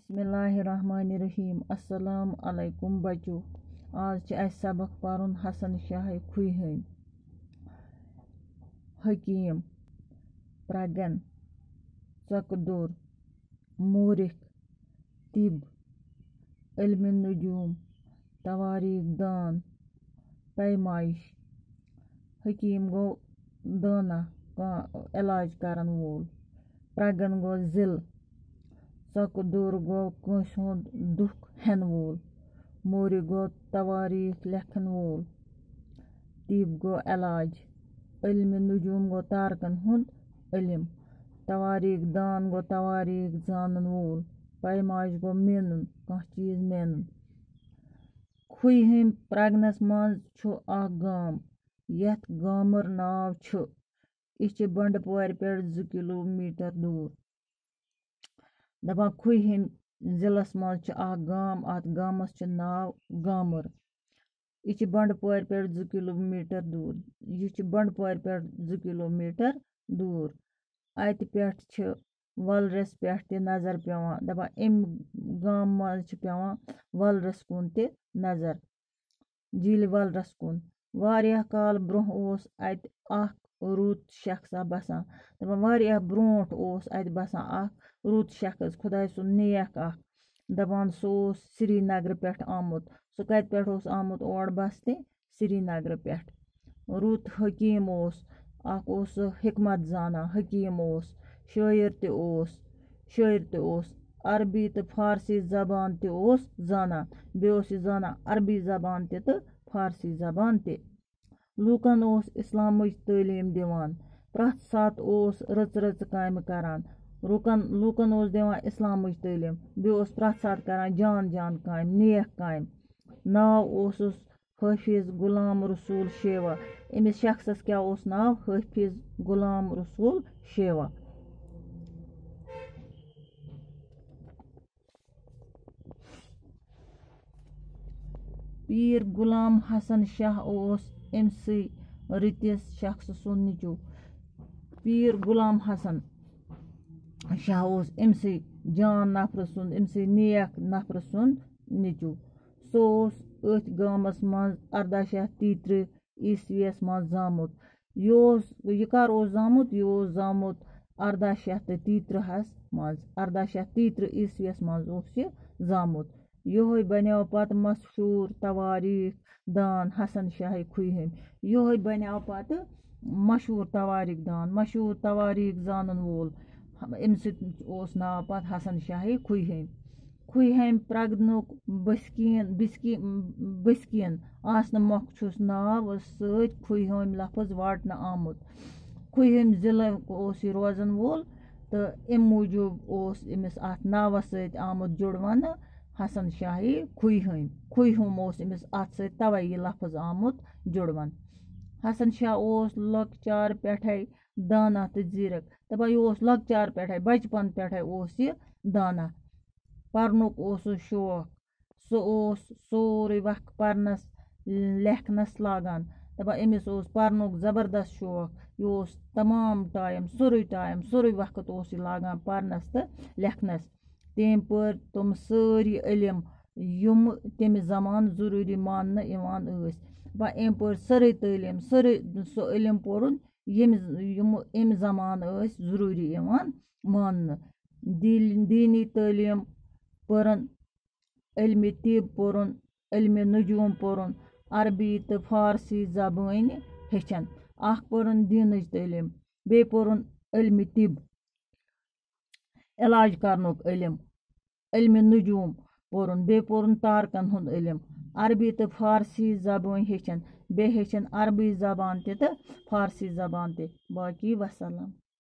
बिस्मिल्लाहिर्रहमानिर्रहीम। अस्सलाम अलैकुम बच्चो। आज च अस सबक परन हसन शाह खुहम, हकीम, प्रगन, चकदुर, मूरिख, तिब, इल्म नुजूम, तवारीख दान, पैमाइश। हकीम गो दाना इलाज करन वोल, प्रगन गो जिल, चकदुर गो कंस हुंद दुख हेन वोल, मूरिख गो तवारीख लेखन वोल, तिब गो इलाज, इल्म नुजूम गो तारकन हुंद इल्म, तवारीख दान गो तवारीख जानन वोल, पैमाइश गो मेनन कह चीज मेनन। खुहम प्रगनस मज छु अख गाम, यथ गामर नाव छु। यह बंडपोर पे 2 किलोमीटर दूर। दपान खुहम जिलस मज छु अख गाम, अत गामस छु नाव गामर। यह बंडपोर पे 2 किलोमीटर दूर। यह बंडपोर पे 2 किलोमीटर दूर। अत पे वलरस पे ते नजर पेवान। दपान अम गाम मज पेवान वलरस कुन ते नजर, झील वलरस कुन। वारिया काल ब्रोह ओस अत अख रुत शख्सा बसान। दपान वारिया ब्रोट ओस अत बसान अख रुत शख्स, खुदाय सुन नेक अख। दपान सो ओस श्रीनगर पे आमुत। सो कत पे ओस आमुत और बसते श्रीनगर पे। रुत हकीम ओस, अख ओस हिकमत जाना हकीम ओस, शायर ते ओस, अरबी तो फारसी जबान ते ओस जाना। बे ओस यह जाना अरबी जबान ते फारसी जबान ते। लूकन ओस इस्लामिच तालीम दिवान। प्रथ सात ओस रच रच काम करान। लूकन ओस दिवान इस्लामिच तालीम। बे ओस प्रथ सात करान जान जान काम, नेक काम। नाव ओसुस हाफिज गुलाम रसूल शेवा। अमिस शख्सस क्या ओस नाव? हाफिज गुलाम रसूल शेवा। पीर गुलाम हसन शाह ओस अमसी रितिस शख्स सुन निचू। पीर गुलाम हसन शाह ओस अमसी जान नफर सुन, अमसी नेक नफर सुन निचू। सो ओस अथ गामस मज 1833 ईस्वीस मज जामुत। यह कर ओस जामुत? यह ओस जामुत 1833 मज। 1833 ईस्वीस मज ओस यह जामुत। योह बनो पत मशहूर तवारीख दान हसन शाह खुहम। योह बनो पत मशहूर तवारीख दान, मशहूर तवारीख जानन वोल। अमस ओस नाव पत हसन शाह खुहम। खुहम प्रगनुक बस्किन आसन मोख छुस नाव सत खुहम लफज वाटन आमुत। खुहम जिले ओस यह रोजन वोल तो अम मूजूब ओस अमिस अत नावस सत आमुत जुड़वन हसन शाह खुहम। खुहम ओस अमिस अत सत तवे यह लफज आमुत जुड़वन। हसन शाह ओस लकचार पे दाना तो जीरक। दपान यह ओस लकचार पे बचपन पे ओस यह दाना। परनुक ओसुस शौक। सो ओस सोरे वक्त परनस लेखनस लागान। दपान अमिस ओस परनुक जबरदस्त शौक। यह ओस तमाम टाइम सोरे वक्त ओस यह लागान परनस तो लेखनस। तम पर तुम सारी इल्म यम तम जमान जरूरी मान इवान ऐस। अम पर सारे तालीम, सारे सो इल्म पोरुन यम अम जमान ऐस जरूरी इवान मान। दीनी तालीम परन, इल्म तिब पोरुन, इल्म नुजूम पोरुन, अरबी तो फारसी जबान हेचन। अख पोरुन दीनच तालीम, बे पोरुन इल्म तिब इलाज करनुक इल्म, इल्म नुजूम पोरुन, बे पोरुन तारकन हुंद इल्म। अरबी तो फारसी जबान हेचन, बे हेचन अरबी जबान ते फारसी जबान ते। बाकी वसलाम।